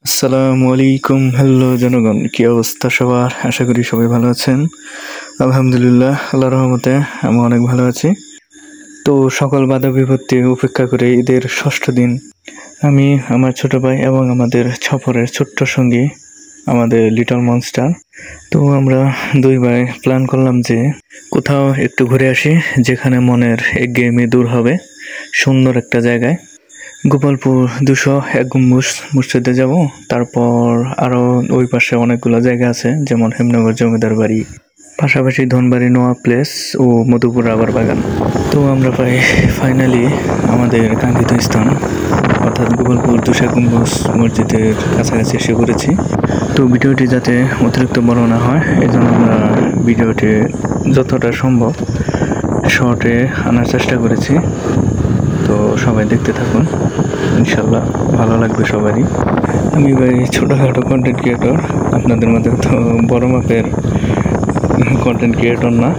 আসসালামু আলাইকুম। হ্যালো জনগণ, কি অবস্থা সবার? আশা করি সবাই ভালো আছেন। আলহামদুলিল্লাহ, আল্লাহর রহমতে আমি অনেক ভালো আছি। তো সকল বাধা বিপত্তি উপেক্ষা করে ঈদের ষষ্ঠ দিন আমি, আমার ছোট ভাই এবং আমাদের সফরের ছোট্ট সঙ্গী আমাদের লিটল মনস্টার, তো আমরা দুই ভাই প্ল্যান করলাম যে কোথাও একটু ঘুরে আসি, যেখানে মনের একঘেয়েমি দূর হবে, সুন্দর একটা জায়গায়। গোপালপুর 201 গম্বুজ মসজিদে যাব। তারপর আরো ওই পাশে অনেকগুলো জায়গা আছে, যেমন হেমনগর জমিদার বাড়ি, পাশাপাশি ধনবাড়ি নোয়া প্লেস ও মধুপুর রাবার বাগান। তো আমরা প্রায় ফাইনালি আমাদের কাঙ্ক্ষিত স্থান অর্থাৎ গোপালপুর 201 গম্বুজ মসজিদের কাছাকাছি এসে পড়েছি। তো ভিডিওটি যাতে অতিরিক্ত বড় না হয়, এই জন্য আমরা ভিডিওটি যতটা সম্ভব শর্টে আনার চেষ্টা করেছি। তো সবাই দেখতে থাকুন, ইনশাল্লাহ ভালো লাগবে সবারই। আমি ভাই ছোটোখাটো কন্টেন্ট ক্রিয়েটর, আপনাদের মধ্যে তো বড় মাপের কন্টেন্ট ক্রিয়েটর না,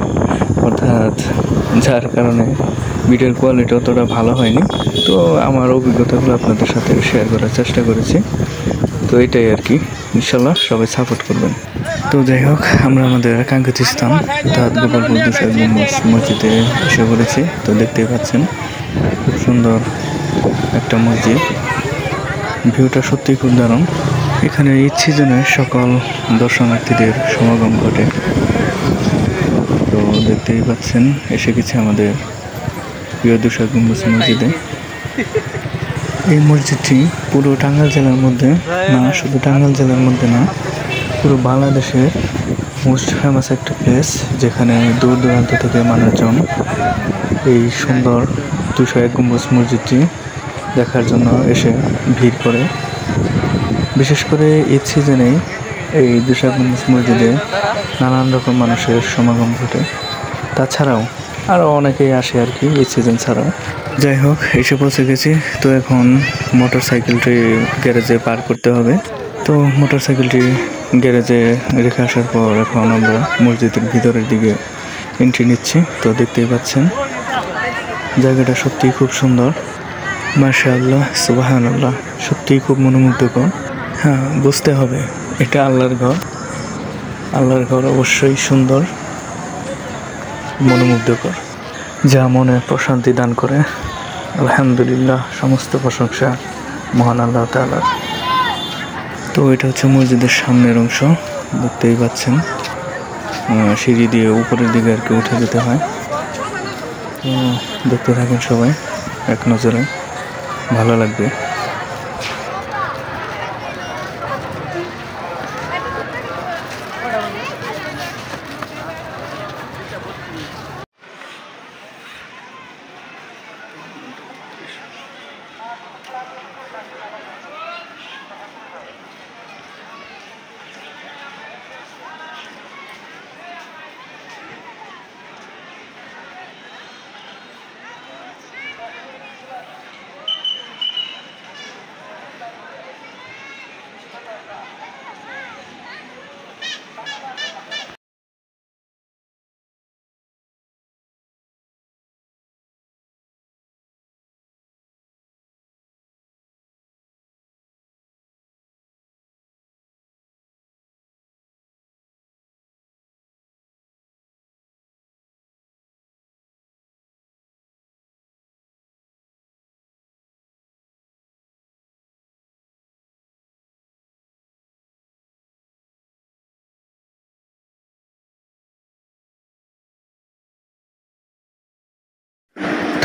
অর্থাৎ যার কারণে ভিডিওর কোয়ালিটি অতটা ভালো হয়নি। তো আমার অভিজ্ঞতাগুলো আপনাদের সাথে শেয়ার করার চেষ্টা করেছি। তো এটাই আর কি, ইনশাল্লাহ সবাই সাপোর্ট করবেন। তো যাই হোক, আমরা আমাদের কাঙ্ক্ষিত স্থান অর্থাৎ গোপালপুর 201 গম্বুজ মসজিদে এসে পড়েছি। তো দেখতেই পাচ্ছেন খুব সুন্দর একটা মসজিদ, ভিউটা সত্যিই খুব দারুণ। এখানে ঈদ সিজনে সকল দর্শনার্থীদের সমাগম ঘটে। তো দেখতেই পাচ্ছেন এসে গেছে আমাদের প্রিয় 201 গম্বুজ মসজিদে। এই মসজিদটি পুরো টাঙ্গাইল জেলার মধ্যে না, শুধু টাঙ্গাইল জেলার মধ্যে না, পুরো বাংলাদেশের মোস্ট ফেমাস একটা প্লেস, যেখানে দূর দূরান্ত থেকে মানুষজন এই সুন্দর 201 গম্বুজ মসজিদটি দেখার জন্য এসে ভিড় করে। বিশেষ করে ঈদ সিজনেই এই 201 গম্বুজ মসজিদে নানান রকম মানুষের সমাগম ঘটে। তাছাড়াও আরও অনেকেই আসে আর কি, ঈদ সিজন ছাড়াও। যাই হোক, এসে পৌঁছে গেছি। তো এখন মোটর সাইকেলটি গ্যারেজে পার করতে হবে। তো মোটর সাইকেলটি গ্যারেজে রেখে আসার পর এখন আমরা মসজিদের ভিতরের দিকে এন্ট্রি নিচ্ছি। তো দেখতেই পাচ্ছেন জায়গাটা সত্যিই খুব সুন্দর, মাশাআল্লাহ, সুবহানাল্লাহ, সত্যিই খুব মনোমুগ্ধকর। হ্যাঁ, বুঝতে হবে এটা আল্লাহর ঘর। আল্লাহর ঘর অবশ্যই সুন্দর, মনোমুগ্ধকর, যা মনে প্রশান্তি দান করে। আলহামদুলিল্লাহ, সমস্ত প্রশংসা মহান আল্লাহ তাআলার। তো এটা হচ্ছে মসজিদের সামনের অংশ, দেখতেই পাচ্ছেন সিঁড়ি দিয়ে উপরের দিকে আর কি উঠে যেতে হয়। তো দেখতে থাকেন সবাই এক নজরে, ভালো লাগবে।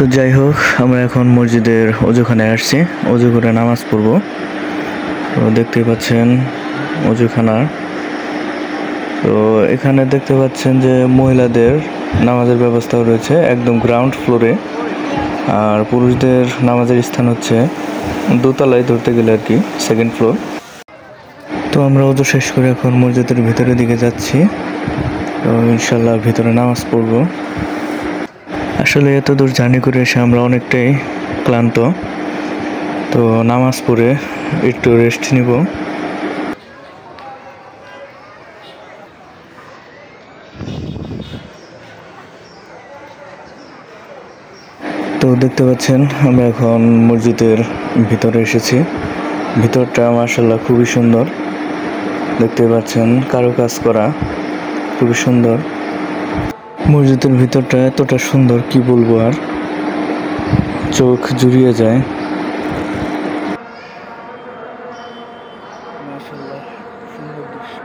তো যাই হোক, আমরা এখন মসজিদের অজুখানে আসছি, অজু করে নামাজ পড়ব। তো দেখতেই পাচ্ছেন অজুখানা। তো এখানে দেখতে পাচ্ছেন যে মহিলাদের নামাজের ব্যবস্থাও রয়েছে একদম গ্রাউন্ড ফ্লোরে, আর পুরুষদের নামাজের স্থান হচ্ছে দোতলায়, ধরতে গেলে আর কি সেকেন্ড ফ্লোর। তো আমরা অজু শেষ করে এখন মসজিদের ভিতরের দিকে যাচ্ছি। তো ইনশাল্লাহ ভিতরে নামাজ পড়ব। আসলে এত দূর জার্নি করে এসে আমরা অনেকটাই ক্লান্ত, তো নামাজ পড়ে একটু রেস্ট নিব। তো দেখতে পাচ্ছেন আমরা এখন মসজিদের ভিতরে এসেছি। ভিতরটা মাশাআল্লাহ খুবই সুন্দর, দেখতে পাচ্ছেন কারুকাজ করা, খুবই সুন্দর। মসজিদের ভিতরটা এতটা সুন্দর কি বলবো আর, চোখ জুড়িয়ে যায়। মাশাআল্লাহ সুন্দর দৃশ্য।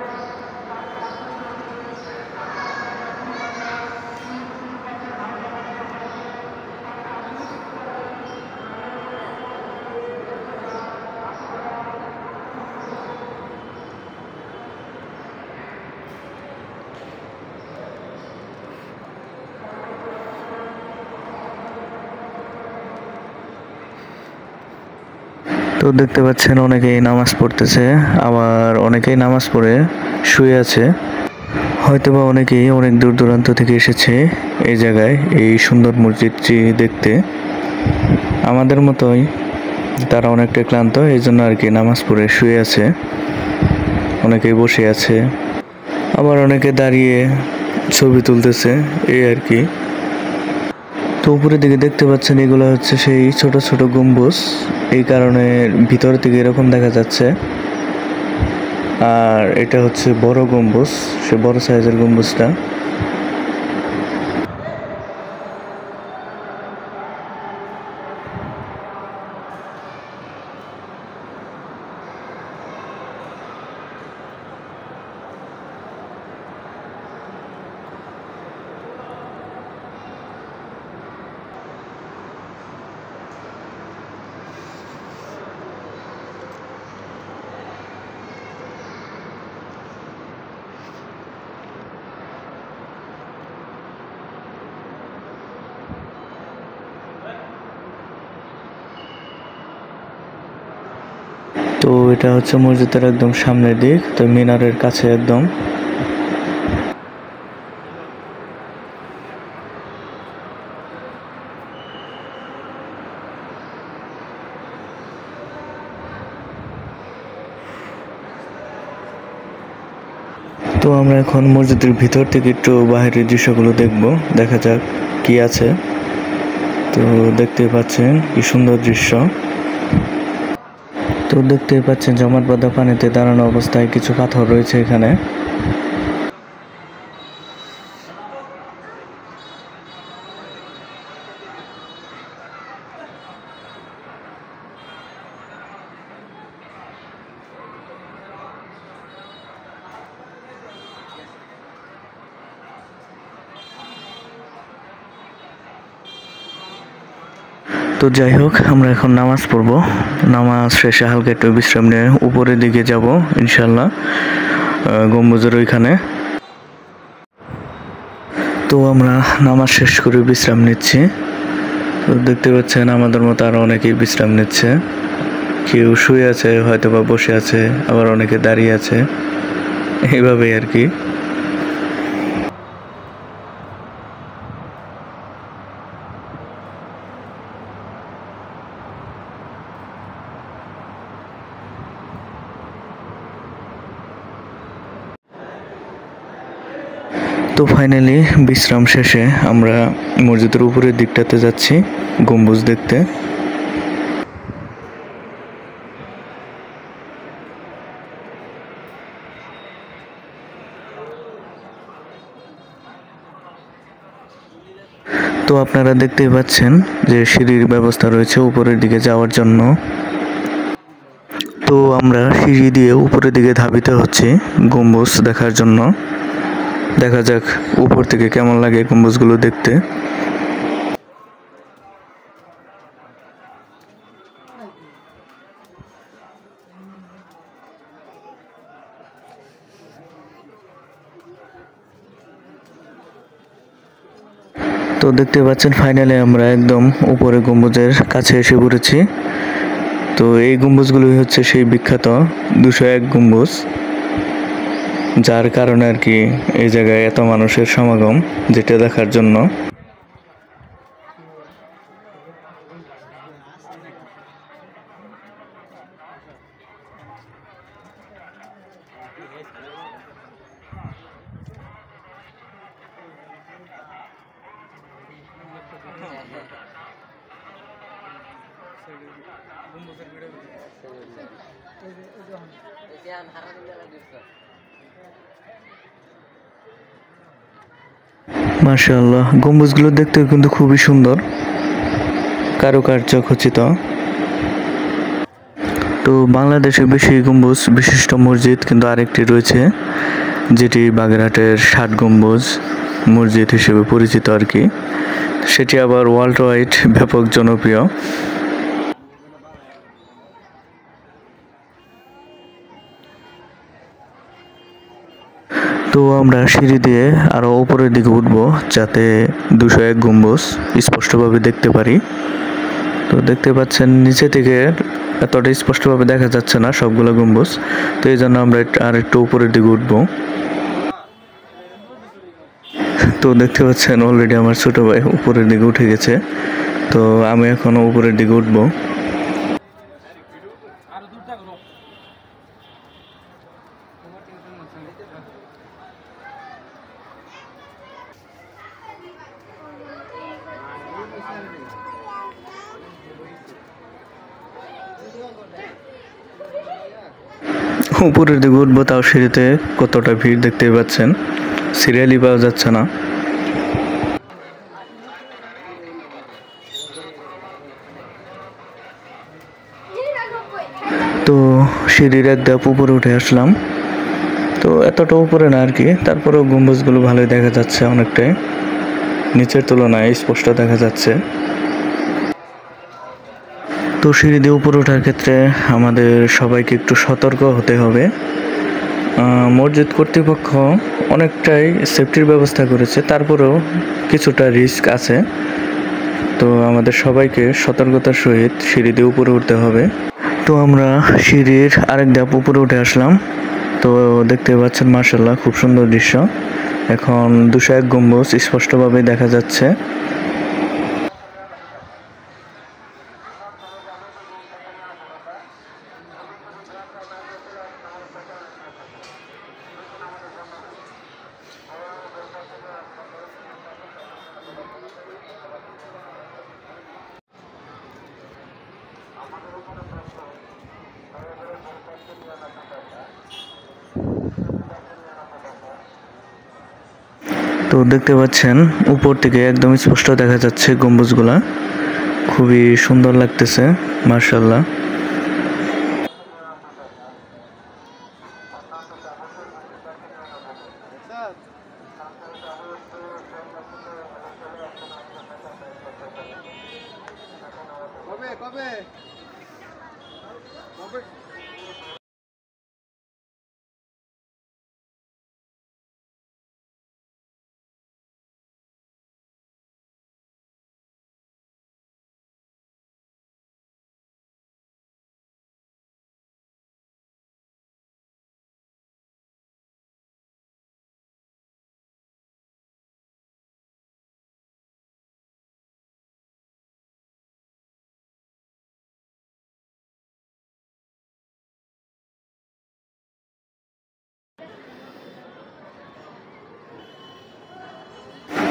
তো দেখতে পাচ্ছেন অনেকেই নামাজ পড়তেছে, আবার অনেকেই নামাজ পড়ে শুয়ে আছে। হয়তোবা অনেকেই অনেক দূর দূরান্ত থেকে এসেছে এই জায়গায় এই সুন্দর মসজিদটি দেখতে। আমাদের মতোই তারা অনেকটা ক্লান্ত, এই জন্য আর কি নামাজ পড়ে শুয়ে আছে। অনেকেই বসে আছে, আবার অনেকে দাঁড়িয়ে ছবি তুলতেছে, এই আর কি। তো উপরের দিকে দেখতে পাচ্ছেন এগুলো হচ্ছে সেই ছোট ছোট গম্বুজ, এই কারণে ভিতর থেকে এরকম দেখা যাচ্ছে। আর এটা হচ্ছে বড় গম্বুজ, সে বড় সাইজের গম্বুজটা। তো এটা হচ্ছে মসজিদের একদম সামনের দিক, তো মিনারের কাছে একদম। তো আমরা এখন মসজিদের ভিতর থেকে একটু বাইরের দৃশ্যগুলো দেখব, দেখা যাক কি আছে। তো দেখতে পাচ্ছেন কি সুন্দর দৃশ্য। তো দেখতে পাচ্ছেন জমাট বাঁধা পানিতে দাঁড়ানো অবস্থায় কিছু পাথর রয়েছে এখানে। তো যাই হোক, আমরা এখন নামাজ পড়ব। নামাজ শেষে হালকা একটু বিশ্রাম নিয়ে উপরের দিকে যাব ইনশাল্লাহ, গম্বুজের ওইখানে। তো আমরা নামাজ শেষ করে বিশ্রাম নিচ্ছি। তো দেখতে পাচ্ছেন আমাদের মতো আরো অনেকেই বিশ্রাম নিচ্ছে, কেউ শুয়ে আছে, হয়তো বা বসে আছে, আবার অনেকে দাঁড়িয়ে আছে, এইভাবেই আর কি। তো ফাইনালি বিশ্রাম শেষে আমরা মসজিদের উপরের দিকটাতে যাচ্ছি গম্বুজ দেখতে। তো আপনারা দেখতেই পাচ্ছেন যে সিঁড়ির ব্যবস্থা রয়েছে উপরের দিকে যাওয়ার জন্য। তো আমরা সিঁড়ি দিয়ে উপরের দিকে ধাবিত হচ্ছি গম্বুজ দেখার জন্য। দেখা যাক উপর থেকে কেমন লাগে গম্বুজগুলো দেখতে। তো দেখতে পাচ্ছেন ফাইনালি আমরা একদম উপরে গম্বুজের কাছে এসে পড়েছি। তো এই গম্বুজগুলোই হচ্ছে সেই বিখ্যাত 201 গম্বুজ, যার কারণে আর কি এই জায়গায় এত মানুষের সমাগম যেটা দেখার জন্য। মাশাআল্লাহ, গম্বুজগুলো দেখতে কিন্তু খুবই সুন্দর, কারুকার্য খচিত। তো বাংলাদেশে বেশি গম্বুজ বিশিষ্ট মসজিদ কিন্তু আরেকটি রয়েছে, যেটি বাগেরহাটের ৬০ গম্বুজ মসজিদ হিসেবে পরিচিত আর কি। সেটি আবার ওয়ার্ল্ড ওয়াইড ব্যাপক জনপ্রিয়। তো আমরা সিঁড়ি দিয়ে আরো উপরের দিকে উঠবো, যাতে ২০১ গম্বুজ স্পষ্টভাবে দেখতে পারি। তো দেখতে পাচ্ছেন নিচে থেকে এতটা স্পষ্টভাবে দেখা যাচ্ছে না সবগুলো গম্বুজ, তো এই জন্য আমরা আর একটু উপরের দিকে উঠবো। তো দেখতে পাচ্ছেন অলরেডি আমার ছোট ভাই উপরের দিকে উঠে গেছে, তো আমি এখনো উপরের দিকে উঠবো। উপরের দিকে উঠবো, তাও সিঁড়িতে কতটা ভিড় দেখতে পাচ্ছেন, সিরিয়ালি পাওয়া যাচ্ছে না। তো সিঁড়ির এক ধাপ উপরে উঠে আসলাম, তো এতটা উপরে না আর কি, তারপরেও গম্বুজগুলো ভালোই দেখা যাচ্ছে, অনেকটাই নিচের তুলনায় স্পষ্ট দেখা যাচ্ছে। তো সিঁড়ি দিয়ে উপরে ওঠার ক্ষেত্রে আমাদের সবাইকে একটু সতর্ক হতে হবে। মসজিদ কর্তৃপক্ষ অনেকটাই সেফটির ব্যবস্থা করেছে, তারপরেও কিছুটা রিস্ক আছে, তো আমাদের সবাইকে সতর্কতার সহিত সিঁড়ি দিয়ে উপরে উঠতে হবে। তো আমরা সিঁড়ির আরেক ধাপ উপরে উঠে আসলাম, তো দেখতে পাচ্ছেন মাশাআল্লাহ খুব সুন্দর দৃশ্য। এখন ২০১ গম্বুজ স্পষ্টভাবে দেখা যাচ্ছে। তো দেখতে পাচ্ছেন উপর থেকে একদম স্পষ্ট দেখা যাচ্ছে গম্বুজগুলা, খুবই সুন্দর লাগতেছে মাশাআল্লাহ।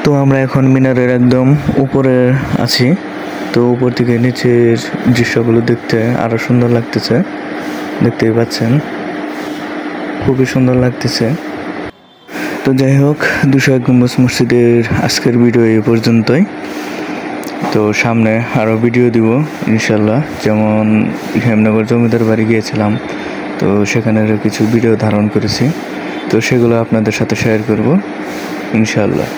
তো আমরা এখন মিনারের একদম উপরে আছি, তো উপর থেকে নিচের দৃশ্যগুলো দেখতে আরো সুন্দর লাগতেছে, দেখতেই পাচ্ছেন খুবই সুন্দর লাগতেছে। তো যাই হোক, ২০১ গম্বুজ মসজিদের আজকের ভিডিও এই পর্যন্তই। তো সামনে আরও ভিডিও দিব ইনশাল্লাহ, যেমন হেমনগর জমিদার বাড়ি গিয়েছিলাম, তো সেখানেরও কিছু ভিডিও ধারণ করেছি, তো সেগুলো আপনাদের সাথে শেয়ার করব ইনশাল্লাহ।